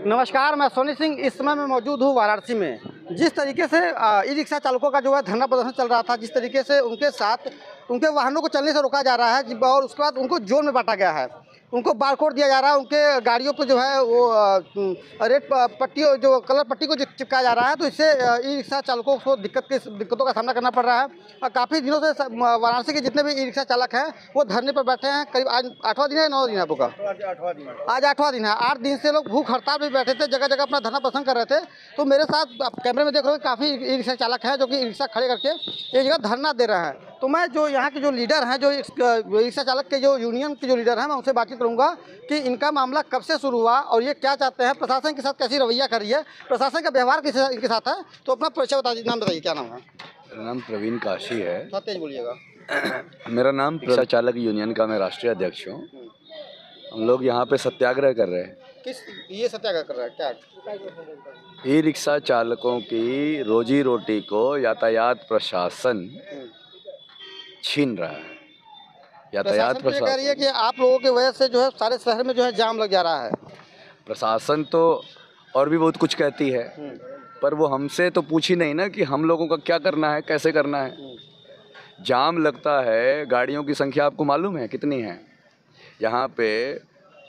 नमस्कार, मैं सोनी सिंह। इस समय मैं मौजूद हूँ वाराणसी में। जिस तरीके से ई रिक्शा चालकों का जो है धरना प्रदर्शन चल रहा था, जिस तरीके से उनके साथ उनके वाहनों को चलने से रोका जा रहा है और उसके बाद उनको जोन में बांटा गया है, उनको बारकोड दिया जा रहा है, उनके गाड़ियों पर जो है वो रेड पट्टी जो कलर पट्टी को चिपकाया जा रहा है। तो इससे ई रिक्शा चालकों को दिक्कतों का सामना करना पड़ रहा है। और काफ़ी दिनों से वाराणसी के जितने भी ई रिक्शा चालक हैं वो धरने पर बैठे हैं। करीब आज 8वां दिन है, 9वां दिन है आपका? आज 8वां दिन है। 8 दिन से लोग भूख हड़ताल पर बैठे थे, जगह जगह अपना धरना प्रदर्शन कर रहे थे। तो मेरे साथ आप कैमरे में देख रहे हो काफ़ी ई रिक्शा चालक हैं जो कि ई रिक्शा खड़े करके एक जगह धरना दे रहे हैं। तो मैं जो यहाँ के जो लीडर हैं, जो रिक्शा चालक के जो यूनियन के जो लीडर हैं, मैं उनसे बातचीत करूँगा कि इनका मामला कब से शुरू हुआ और ये क्या चाहते हैं, प्रशासन के साथ कैसी रवैया कर रही है, प्रशासन का व्यवहार इनके साथ है। तो अपना परिचय बता दीजिए, नाम बताइए, क्या नाम है? मेरा नाम प्रवीण काशी है। थोड़ा तेज बोलिएगा। मेरा नाम रिक्शा चालक यूनियन का मैं राष्ट्रीय अध्यक्ष हूँ। हम लोग यहाँ पे सत्याग्रह कर रहे हैं। किस ये सत्याग्रह कर रहा है? क्या? ई रिक्शा चालकों की रोजी रोटी को यातायात प्रशासन छीन रहा है। यातायात प्रशासन कह रही है कि आप लोगों की वजह से जो है सारे शहर में जो है जाम लग जा रहा है। प्रशासन तो और भी बहुत कुछ कहती है, पर वो हमसे तो पूछी नहीं ना कि हम लोगों का क्या करना है, कैसे करना है। जाम लगता है, गाड़ियों की संख्या आपको मालूम है कितनी है? यहाँ पे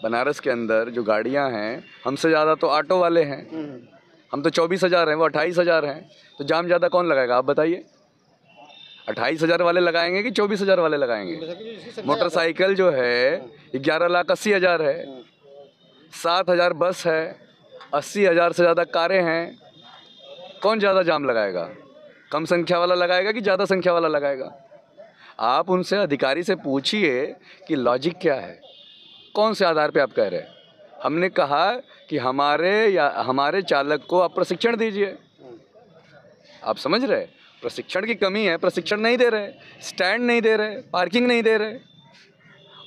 बनारस के अंदर जो गाड़ियाँ हैं, हमसे ज़्यादा तो ऑटो वाले हैं। हम तो 24,000 हैं, वो 28,000 हैं। तो जाम ज़्यादा कौन लगाएगा, आप बताइए? 28,000 वाले लगाएंगे कि 24,000 वाले लगाएंगे? मोटरसाइकिल जो है 11,80,000 है, 7,000 बस है, 80,000 से ज़्यादा कारें हैं। कौन ज़्यादा जाम लगाएगा? कम संख्या वाला लगाएगा कि ज़्यादा संख्या वाला लगाएगा? आप उनसे, अधिकारी से पूछिए कि लॉजिक क्या है, कौन से आधार पे आप कह रहे हैं। हमने कहा कि हमारे चालक को आप प्रशिक्षण दीजिए। आप समझ रहे, प्रशिक्षण की कमी है, प्रशिक्षण नहीं दे रहे, स्टैंड नहीं दे रहे, पार्किंग नहीं दे रहे,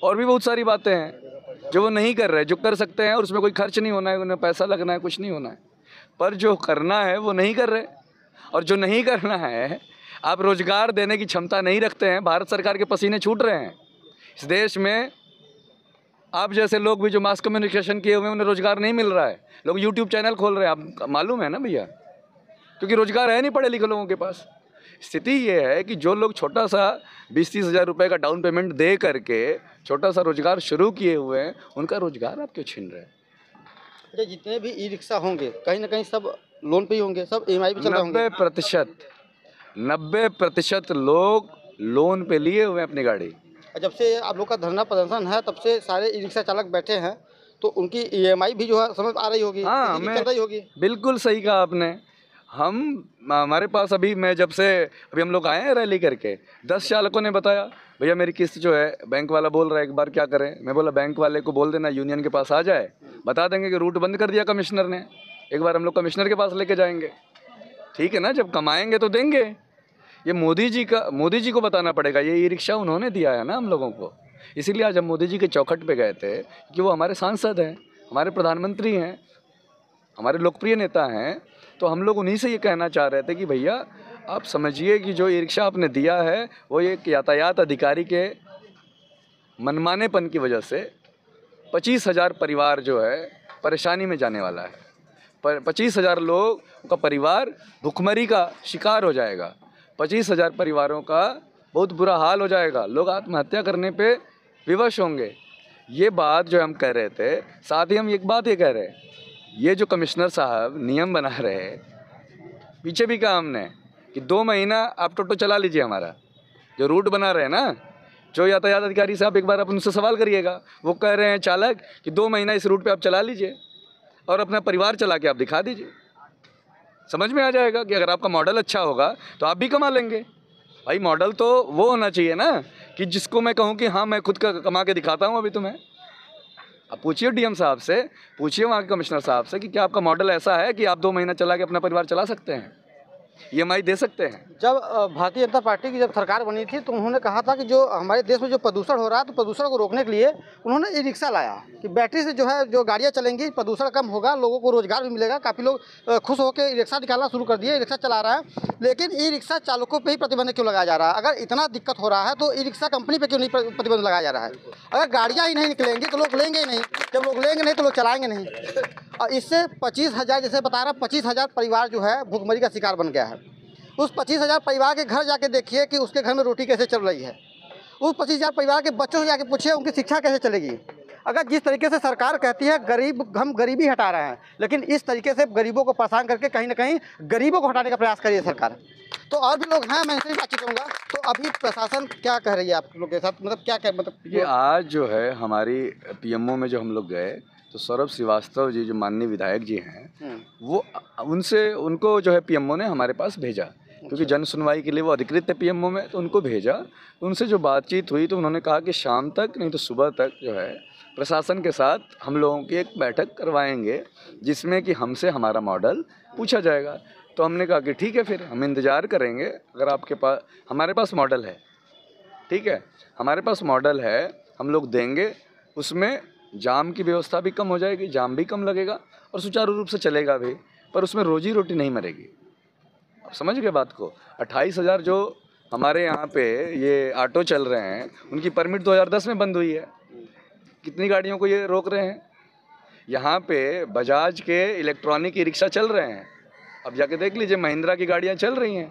और भी बहुत सारी बातें हैं जो वो नहीं कर रहे, जो कर सकते हैं और उसमें कोई खर्च नहीं होना है, उन्हें पैसा लगना है, कुछ नहीं होना है। पर जो करना है वो नहीं कर रहे, और जो नहीं करना है, आप रोजगार देने की क्षमता नहीं रखते हैं। भारत सरकार के पसीने छूट रहे हैं इस देश में। आप जैसे लोग भी जो मास कम्युनिकेशन किए हुए हैं, उन्हें रोजगार नहीं मिल रहा है। लोग यूट्यूब चैनल खोल रहे हैं, आप मालूम है ना भैया, क्योंकि रोजगार है नहीं पढ़े लिखे लोगों के पास। स्थिति ये है कि जो लोग छोटा सा 20-30 हज़ार रुपये का डाउन पेमेंट दे करके छोटा सा रोजगार शुरू किए हुए हैं, उनका रोजगार आप क्यों छीन रहे हैं? अच्छा, जितने भी ई रिक्शा होंगे कहीं ना कहीं सब लोन पे ही होंगे, सब EMI पे चल रहे होंगे। 90% लोग लोन पे लिए हुए हैं अपनी गाड़ी। जब से आप लोग का धरना प्रदर्शन है तब से सारे ई रिक्शा चालक बैठे हैं, तो उनकी EMI भी जो है समझ आ रही होगी। हाँ, चल रही होगी। बिल्कुल सही कहा आपने। हमारे पास अभी हम लोग आए हैं रैली करके, 10 चालकों ने बताया भैया मेरी किस्त जो है, बैंक वाला बोल रहा है एक बार क्या करें। मैं बोला बैंक वाले को बोल देना यूनियन के पास आ जाए, बता देंगे कि रूट बंद कर दिया कमिश्नर ने। एक बार हम लोग कमिश्नर के पास लेके जाएंगे, ठीक है ना? जब कमाएंगे तो देंगे। ये मोदी जी को बताना पड़ेगा। ये ई रिक्शा उन्होंने दिया है ना हम लोगों को। इसीलिए आज हम मोदी जी के चौखट पे गए थे कि वो हमारे सांसद हैं, हमारे प्रधानमंत्री हैं, हमारे लोकप्रिय नेता हैं। तो हम लोग उन्हीं से ये कहना चाह रहे थे कि भैया आप समझिए कि जो ई रिक्शा आपने दिया है वो एक यातायात अधिकारी के मनमानेपन की वजह से 25,000 परिवार जो है परेशानी में जाने वाला है। 25,000 लोग का परिवार भुखमरी का शिकार हो जाएगा। 25,000 परिवारों का बहुत बुरा हाल हो जाएगा। लोग आत्महत्या करने पे विवश होंगे। ये बात जो हम कह रहे थे, साथ ही हम एक बात ये कह रहे हैं, ये जो कमिश्नर साहब नियम बना रहे हैं, पीछे भी कहा हमने कि 2 महीना आप टोटो चला लीजिए। हमारा जो रूट बना रहे हैं ना, जो यातायात अधिकारी साहब, एक बार आप उनसे सवाल करिएगा। वो कह रहे हैं चालक कि 2 महीना इस रूट पे आप चला लीजिए और अपना परिवार चला के आप दिखा दीजिए। समझ में आ जाएगा कि अगर आपका मॉडल अच्छा होगा तो आप भी कमा लेंगे। भाई मॉडल तो वो होना चाहिए ना कि जिसको मैं कहूँ कि हाँ मैं खुद का कमा के दिखाता हूँ अभी तुम्हें। आप पूछिए DM साहब से, पूछिए वहाँ के कमिश्नर साहब से कि क्या आपका मॉडल ऐसा है कि आप 2 महीना चला के अपना परिवार चला सकते हैं, EMI दे सकते हैं। जब भारतीय जनता पार्टी की जब सरकार बनी थी तो उन्होंने कहा था कि जो हमारे देश में जो प्रदूषण हो रहा है, तो प्रदूषण को रोकने के लिए उन्होंने ई रिक्शा लाया कि बैटरी से जो है जो गाड़ियाँ चलेंगी, प्रदूषण कम होगा, लोगों को रोजगार भी मिलेगा। काफ़ी लोग खुश होकर ई रिक्शा निकालना शुरू कर दिए, ई रिक्शा चला रहा है। लेकिन ई रिक्शा चालकों पर ही प्रतिबंध क्यों लगाया जा रहा है? अगर इतना दिक्कत हो रहा है तो ई रिक्शा कंपनी पर क्यों नहीं प्रतिबंध लगाया जा रहा है? अगर गाड़ियाँ ही नहीं निकलेंगी तो लोग लेंगे ही नहीं, जब लोग लेंगे नहीं तो लोग चलाएंगे नहीं। और इससे 25,000, जैसे बता रहा, 25,000 परिवार जो है भूखमरी का शिकार बन गया है। उस 25,000 परिवार के घर जाके देखिए कि उसके घर में रोटी कैसे चल रही है। उस 25,000 परिवार के बच्चों से जाके पूछिए उनकी शिक्षा कैसे चलेगी। अगर जिस तरीके से सरकार कहती है हम गरीबी हटा रहे हैं, लेकिन इस तरीके से गरीबों को परेशान करके कहीं ना कहीं गरीबों को हटाने का प्रयास करिए सरकार। तो और भी लोग हैं, मैं इनसे भी बातचीत करूँगा। तो अभी प्रशासन क्या कह रही है आप लोग के साथ, मतलब क्या मतलब ये आज जो है हमारी पीएमओ में जो हम लोग गए तो सौरभ श्रीवास्तव जी जो माननीय विधायक जी हैं वो उनको जो है पीएमओ ने हमारे पास भेजा, क्योंकि जन सुनवाई के लिए वो अधिकृत है पीएमओ में, तो उनको भेजा। उनसे जो बातचीत हुई तो उन्होंने कहा कि शाम तक नहीं तो सुबह तक जो है प्रशासन के साथ हम लोगों की एक बैठक करवाएंगे जिसमें कि हमसे हमारा मॉडल पूछा जाएगा। तो हमने कहा कि ठीक है, फिर हम इंतज़ार करेंगे। अगर आपके पास, हमारे पास मॉडल है, ठीक है, हमारे पास मॉडल है, हम लोग देंगे, उसमें जाम की व्यवस्था भी कम हो जाएगी, जाम भी कम लगेगा और सुचारू रूप से चलेगा भी, पर उसमें रोजी रोटी नहीं मरेगी। आप समझ गए बात को। 28,000 जो हमारे यहाँ पे ये ऑटो चल रहे हैं उनकी परमिट 2010 में बंद हुई है। कितनी गाड़ियों को ये रोक रहे हैं। यहाँ पे बजाज के इलेक्ट्रॉनिक ई रिक्शा चल रहे हैं, अब जाके देख लीजिए महिंद्रा की गाड़ियाँ चल रही हैं,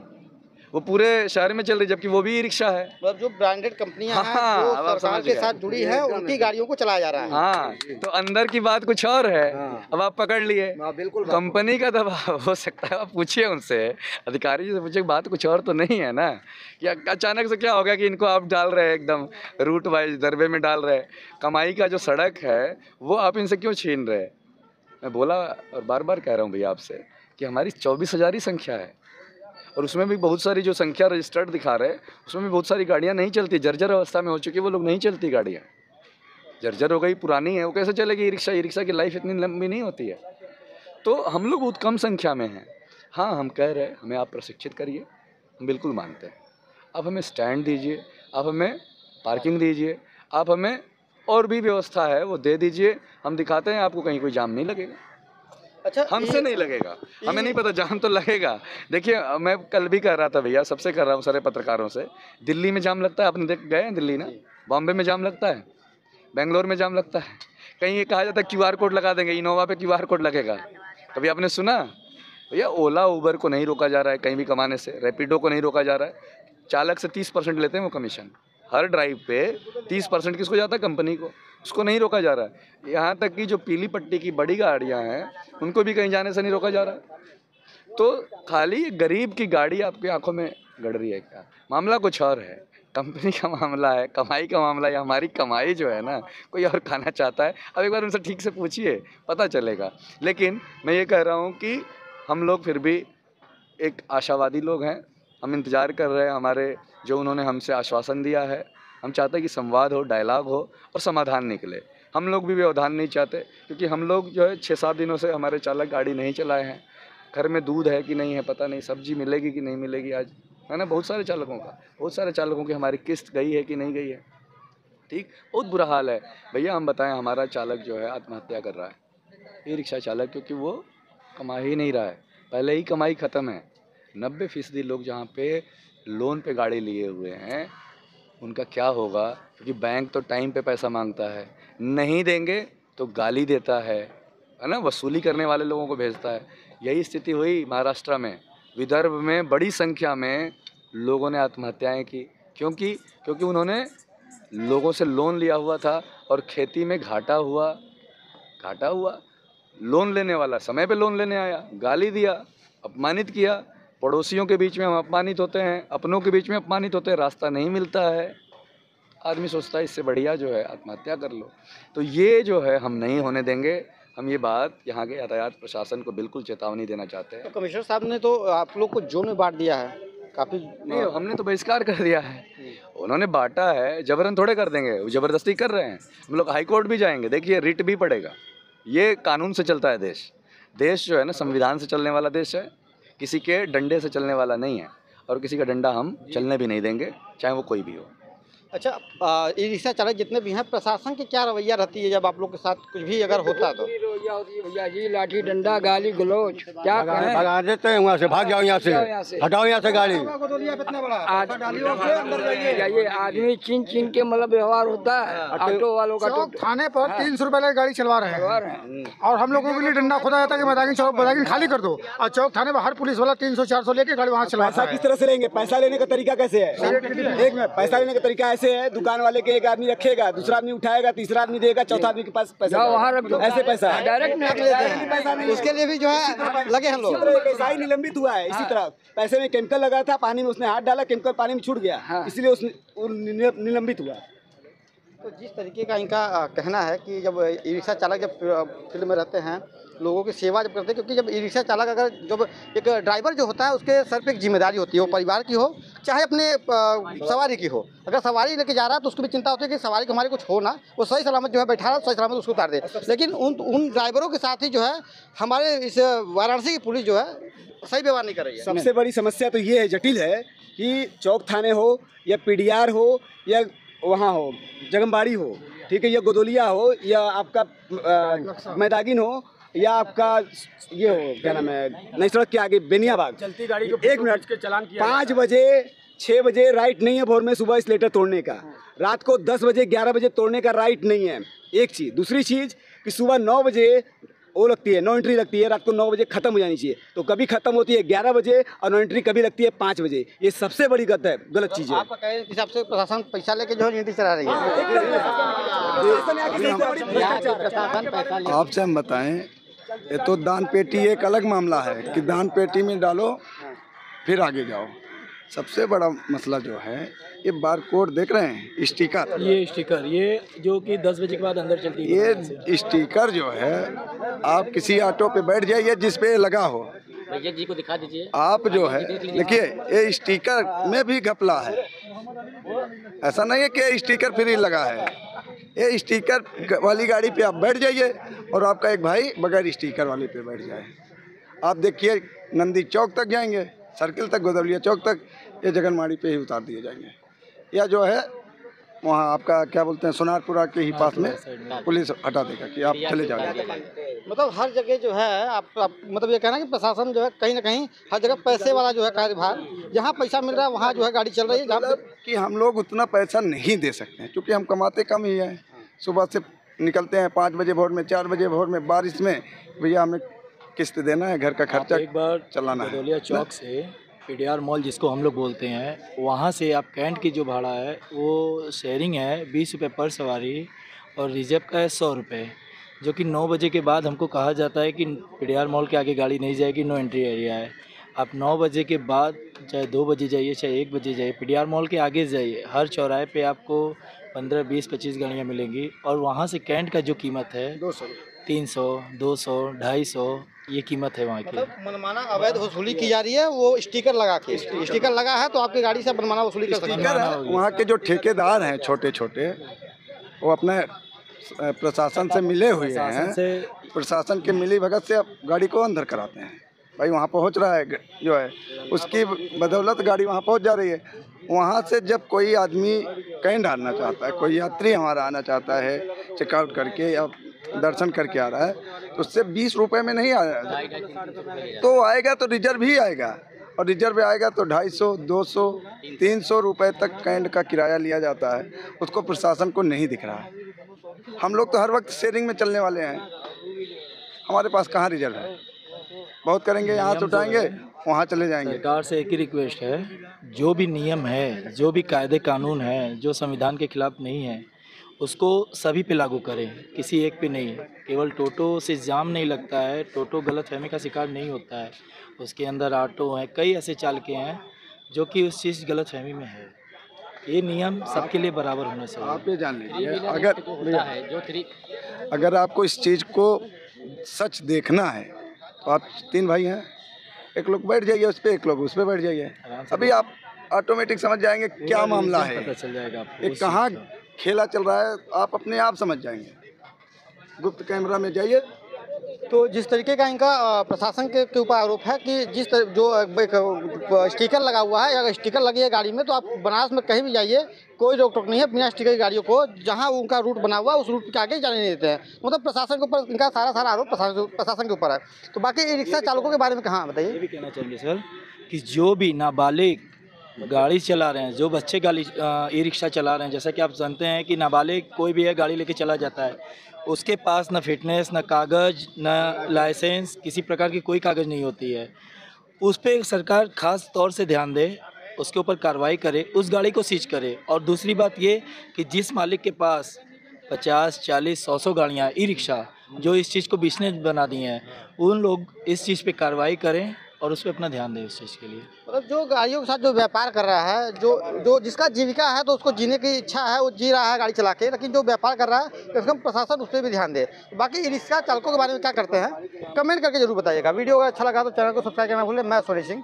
वो पूरे शहर में चल रही, जबकि वो भी ई रिक्शा है। मतलब जो ब्रांडेड कंपनियां हैं जो सरकार के साथ जुड़ी है उनकी गाड़ियों को चलाया जा रहा है। हाँ, तो अंदर की बात कुछ और है। अब आप पकड़ लिए, बिल्कुल कंपनी का दबाव हो सकता है। आप पूछिए उनसे, अधिकारी जी से पूछिए, बात कुछ और तो नहीं है ना कि अचानक से क्या हो गया कि इनको आप डाल रहे हैं एकदम रूट वाइज दरबे में डाल रहे हैं। कमाई का जो सड़क है वो आप इनसे क्यों छीन रहे हैं। मैं बोला और बार बार कह रहा हूँ भैया आपसे कि हमारी 24,000 ही संख्या है और उसमें भी बहुत सारी जो संख्या रजिस्टर्ड दिखा रहे हैं उसमें भी बहुत सारी गाड़ियाँ नहीं चलती, जर्जर अवस्था में हो चुकी है, वो लोग नहीं चलती गाड़ियाँ, जर्जर हो गई, पुरानी है, वो कैसे चलेगी। ई रिक्शा की लाइफ इतनी लंबी नहीं होती है। तो हम लोग बहुत कम संख्या में हैं। हाँ, हम कह रहे हैं हमें आप प्रशिक्षित करिए, हम बिल्कुल मानते हैं। आप हमें स्टैंड दीजिए, आप हमें पार्किंग दीजिए, आप हमें और भी व्यवस्था है वो दे दीजिए, हम दिखाते हैं आपको, कहीं कोई जाम नहीं लगेगा। अच्छा, हमसे नहीं लगेगा, हमें नहीं पता, जाम तो लगेगा। देखिए, मैं कल भी कह रहा था भैया, सबसे कर रहा हूँ, सारे पत्रकारों से, दिल्ली में जाम लगता है, आपने देख गए हैं दिल्ली ना, बॉम्बे में जाम लगता है, बेंगलोर में जाम लगता है। कहीं ये कहा जाता है QR कोड लगा देंगे, इनोवा पे QR कोड लगेगा। कभी आपने सुना भैया? ओला उबर को नहीं रोका जा रहा है कहीं भी कमाने से, रैपिडो को नहीं रोका जा रहा है। चालक से 30% लेते हैं वो कमीशन, हर ड्राइव पे 30% किसको जाता है? कंपनी को, उसको नहीं रोका जा रहा है। यहाँ तक कि जो पीली पट्टी की बड़ी गाड़ियाँ हैं उनको भी कहीं जाने से नहीं रोका जा रहा है। तो खाली गरीब की गाड़ी आपकी आंखों में गड़ रही है क्या? मामला कुछ और है, कंपनी का मामला है, कमाई का मामला है। हमारी कमाई जो है ना कोई और खाना चाहता है। अब एक बार उनसे ठीक से पूछिए, पता चलेगा। लेकिन मैं ये कह रहा हूँ कि हम लोग फिर भी एक आशावादी लोग हैं, हम इंतज़ार कर रहे हैं हमारे जो उन्होंने हमसे आश्वासन दिया है। हम चाहते हैं कि संवाद हो, डायलॉग हो और समाधान निकले। हम लोग भी व्यवधान नहीं चाहते, क्योंकि हम लोग जो है 6-7 दिनों से हमारे चालक गाड़ी नहीं चलाए हैं। घर में दूध है कि नहीं है पता नहीं, सब्जी मिलेगी कि नहीं मिलेगी आज, है ना। बहुत सारे चालकों की हमारी किस्त गई है कि नहीं गई है। ठीक, बहुत बुरा हाल है भैया। हम बताएं, हमारा चालक जो है आत्महत्या कर रहा है, ई रिक्शा चालक, क्योंकि वो कमा ही नहीं रहा है, पहले ही कमाई ख़त्म है। 90% लोग जहाँ पे लोन पे गाड़ी लिए हुए हैं उनका क्या होगा, क्योंकि बैंक तो टाइम पे पैसा मांगता है, नहीं देंगे तो गाली देता है ना, वसूली करने वाले लोगों को भेजता है। यही स्थिति हुई महाराष्ट्र में, विदर्भ में बड़ी संख्या में लोगों ने आत्महत्याएं की, क्योंकि उन्होंने लोगों से लोन लिया हुआ था और खेती में घाटा हुआ। लोन लेने वाला समय पे लोन लेने आया, गाली दिया, अपमानित किया। पड़ोसियों के बीच में हम अपमानित होते हैं, अपनों के बीच में अपमानित होते हैं, रास्ता नहीं मिलता है। आदमी सोचता है इससे बढ़िया जो है आत्महत्या कर लो। तो ये जो है हम नहीं होने देंगे। हम ये बात यहाँ के यातायात प्रशासन को बिल्कुल चेतावनी देना चाहते हैं। तो कमिश्नर साहब ने तो आप लोग को जोन में बांट दिया है, काफ़ी नहीं, हमने तो बहिष्कार कर दिया है। उन्होंने बांटा है, जबरन थोड़े कर देंगे, वो ज़बरदस्ती कर रहे हैं। हम लोग हाई कोर्ट भी जाएंगे, देखिए रिट भी पड़ेगा। ये कानून से चलता है देश जो है ना, संविधान से चलने वाला देश है, किसी के डंडे से चलने वाला नहीं है, और किसी का डंडा हम चलने भी नहीं देंगे, चाहे वो कोई भी हो। अच्छा, ई रिक्शा चालक जितने भी हैं, प्रशासन की क्या रवैया रहती है जब आप लोग के साथ कुछ भी अगर होता तो? क्या होती है भैया जी, लाठी डंडा गाली गलौज क्या कहें। भगा देते हैं वहाँ से, भाग जाओ यहाँ से, हटाओ यहाँ से गाड़ी। जाइए, आदमी छीन छीन के मतलब व्यवहार होता है ऑटो वालों का। तो थाने पर 300 रुपए लगे गाड़ी चलवा रहे हैं और हम लोगों के लिए डंडा खुदा जाता है कि मैदानी चौक मैदानी खाली कर दो, और चौक थाने पर हर पुलिस वाला 300-400 लेके गाड़ी वहाँ चलवाता पैसा है। किस तरह से लेंगे? पैसा लेने का तरीका कैसे है? एक मिनट, पैसा लेने का तरीका ऐसे है, दुकान वाले के एक आदमी रखेगा, दूसरा आदमी उठाएगा, तीसरा आदमी देगा, चौथा आदमी के पास पैसा वहाँ रख दो, ऐसे पैसा है। डायरेक्ट पैसा नहीं, उसके लिए भी जो है लगे हम लोग। पैसा ही निलंबित हुआ है। इसी तरह पैसे में केमिकल लगा था, पानी में उसने हाथ डाला, केमिकल पानी में छूट गया, इसलिए उसने निलंबित हुआ। तो जिस तरीके का इनका कहना है कि जब ई रिक्शा चालक जब फील्ड में रहते हैं, लोगों की सेवा जब करते हैं, क्योंकि जब ई रिक्शा चालक अगर जब एक ड्राइवर जो होता है उसके सर पे एक जिम्मेदारी होती है, वो परिवार की हो चाहे अपने सवारी की हो। अगर सवारी लेके जा रहा है तो उसको भी चिंता होती है कि सवारी को हमारे कुछ हो ना, वो सही सलामत जो है बैठा रहा सही सलामत उसको उतार दे। लेकिन उन ड्राइवरों के साथ ही जो है हमारे इस वाराणसी की पुलिस जो है सही व्यवहार नहीं कर रही है। सबसे बड़ी समस्या तो ये है, जटिल है, कि चौक थाने हो या पीडीआर हो या वहाँ हो जगमबाड़ी हो, ठीक है, या गोदोलिया हो या आपका मैदागिन हो या आपका ये हो क्या नाम है नई सड़क के आगे बेनियाबाग, चलती गाड़ी को 1 मिनट के चालान किया 5 बजे 6 बजे राइट नहीं है भोर में सुबह स्लेटर तोड़ने का, रात को 10 बजे 11 बजे तोड़ने का राइट नहीं है। एक चीज़, दूसरी चीज़ कि सुबह 9 बजे वो लगती है, नो एंट्री लगती है, रात को 9 बजे खत्म हो जानी चाहिए, तो कभी खत्म होती है 11 बजे और नो एंट्री कभी लगती है 5 बजे। ये सबसे बड़ी गलत चीज़ है। आपका कहने के हिसाब से प्रशासन पैसा लेके जो है नीति चला रही है। आपसे हम बताएं, ये तो दान पेटी एक अलग मामला है कि दान पेटी में डालो फिर आगे जाओ। सबसे बड़ा मसला जो है ये बारकोड देख रहे हैं, स्टिकर, ये स्टिकर, ये जो कि 10 बजे के बाद अंदर चलती है, ये स्टिकर जो है आप किसी ऑटो पे बैठ जाइए जिस पे लगा हो, भैया जी को दिखा दीजिए। आप जो है देखिए ये स्टिकर में भी घपला है। ऐसा नहीं है कि स्टिकर फ्री लगा है, ये स्टिकर वाली गाड़ी पे आप बैठ जाइए और आपका एक भाई बगैर स्टिकर वाली पे बैठ जाए। आप देखिए नंदी चौक तक जाएंगे, सर्किल तक, गोदौलिया चौक तक, ये जगनमाड़ी पे ही उतार दिए जाएंगे। या जो है वहाँ आपका क्या बोलते हैं सोनारपुरा के ही पास में पुलिस हटा देगा कि आप चले जाओगे। मतलब हर जगह जो है आप मतलब ये कहना कि प्रशासन जो है कहीं ना कहीं हर जगह पैसे वाला जो है कार्यभार, जहाँ पैसा मिल रहा है वहाँ जो है गाड़ी चल रही है। जहाँ कि हम लोग उतना पैसा नहीं दे सकते हैं क्योंकि हम कमाते कम ही हैं। सुबह से निकलते हैं 5 बजे भोर में, 4 बजे भोर में, बारिश में, भैया हमें किस्त देना है, घर का खर्चा एक बार चलाना है। गोदौलिया चौक से पीडीआर मॉल जिसको हम लोग बोलते हैं, वहाँ से आप कैंट की जो भाड़ा है वो शेयरिंग है 20 रुपये पर सवारी और रिजर्व का है 100 रुपये, जो कि 9 बजे के बाद हमको कहा जाता है कि पीडीआर मॉल के आगे गाड़ी नहीं जाएगी, नो एंट्री एरिया है। आप 9 बजे के बाद चाहे 2 बजे जाइए चाहे 1 बजे जाइए, पीडीआर मॉल के आगे जाइए, हर चौराहे पे आपको 15, 20, 25 गाड़ियाँ मिलेंगी। और वहाँ से कैंट का जो कीमत है 300, 200, 250 ये कीमत है वहाँ की। मतलब मनमाना अवैध वसूली की जा रही है, वो स्टिकर लगा के, स्टिकर लगा है तो आपकी गाड़ी से मनमाना वसूली कर सकते हैं। वहाँ के जो ठेकेदार हैं छोटे छोटे, वो अपने प्रशासन से मिले हुए हैं, प्रशासन के मिली भगत से अब गाड़ी को अंदर कराते हैं। भाई वहाँ पहुँच रहा है जो है, उसकी बदौलत गाड़ी वहाँ पहुँच जा रही है। वहाँ से जब कोई आदमी कहीं डालना चाहता है, कोई यात्री हमारा आना चाहता है चेकआउट करके या दर्शन करके आ रहा है, तो उससे 20 रुपये में नहीं आया, तो आएगा तो रिजर्व ही आएगा, और रिजर्व आएगा तो 250, 200, 300 रुपये तक कैंट का किराया लिया जाता है। उसको प्रशासन को नहीं दिख रहा है। हम लोग तो हर वक्त शेयरिंग में चलने वाले हैं, हमारे पास कहाँ रिजर्व है। बहुत करेंगे, यहाँ से उठाएंगे वहाँ चले जाएंगे। सरकार से एक ही रिक्वेस्ट है, जो भी नियम है, जो भी कायदे कानून है, जो संविधान के खिलाफ नहीं है, उसको सभी पे लागू करें, किसी एक पे नहीं। केवल टोटो से जाम नहीं लगता है, टोटो गलतफहमी का शिकार नहीं होता है, उसके अंदर ऑटो हैं, कई ऐसे चालकें हैं जो कि उस चीज़ गलतफहमी में है। ये नियम सबके लिए बराबर होना चाहिए। आप ये जान लीजिए, अगर आपको इस चीज़ को सच देखना है तो आप 3 भाई हैं, एक लोग बैठ जाइए उस पर, एक लोग उस पर बैठ जाइए, अभी आप ऑटोमेटिक समझ जाएंगे क्या मामला है, पता चल जाएगा आपको ये कहाँ खेला चल रहा है, आप अपने आप समझ जाएंगे। गुप्त कैमरा में जाइए, तो जिस तरीके का इनका प्रशासन के ऊपर आरोप है कि जो एक स्टिकर लगा हुआ है, अगर स्टिकर लगी है गाड़ी में तो आप बनारस में कहीं भी जाइए, कोई रोक टोक नहीं है बिना स्टिकर की गाड़ियों को, जहां उनका रूट बना हुआ है उस रूट के आगे जाने नहीं देते हैं। मतलब प्रशासन के ऊपर इनका सारा आरोप प्रशासन के ऊपर है। तो बाकी ई रिक्शा चालकों के बारे में कहाँ बताइए? ये भी कहना चाहेंगे सर कि जो भी नाबालिग गाड़ी चला रहे हैं, जो बच्चे गाड़ी ई रिक्शा चला रहे हैं, जैसा कि आप जानते हैं कि नाबालिग कोई भी है गाड़ी लेके चला जाता है, उसके पास ना फिटनेस, ना कागज़, ना लाइसेंस, किसी प्रकार की कोई कागज़ नहीं होती है। उस पर सरकार ख़ास तौर से ध्यान दे, उसके ऊपर कार्रवाई करे, उस गाड़ी को सीज करे। और दूसरी बात ये कि जिस मालिक के पास 50, 40, 100 गाड़ियाँ ई रिक्शा जो इस चीज़ को बिजनेस बना दी हैं, उन लोग इस चीज़ पे कार्रवाई करें और उस पर अपना ध्यान दें इस चीज़ के लिए। मतलब जो गाड़ियों के साथ जो व्यापार कर रहा है, जो जिसका जीविका है तो उसको जीने की इच्छा है, वो जी रहा है गाड़ी चला के, लेकिन जो व्यापार कर रहा है कम से कम प्रशासन उस पर भी ध्यान दे। बाकी ई रिक्शा चालकों के बारे में क्या करते हैं कमेंट करके जरूर बताइएगा। वीडियो अगर अच्छा लगा तो चैनल को सब्सक्राइब करना भूलें। मैं सोनी सिंह।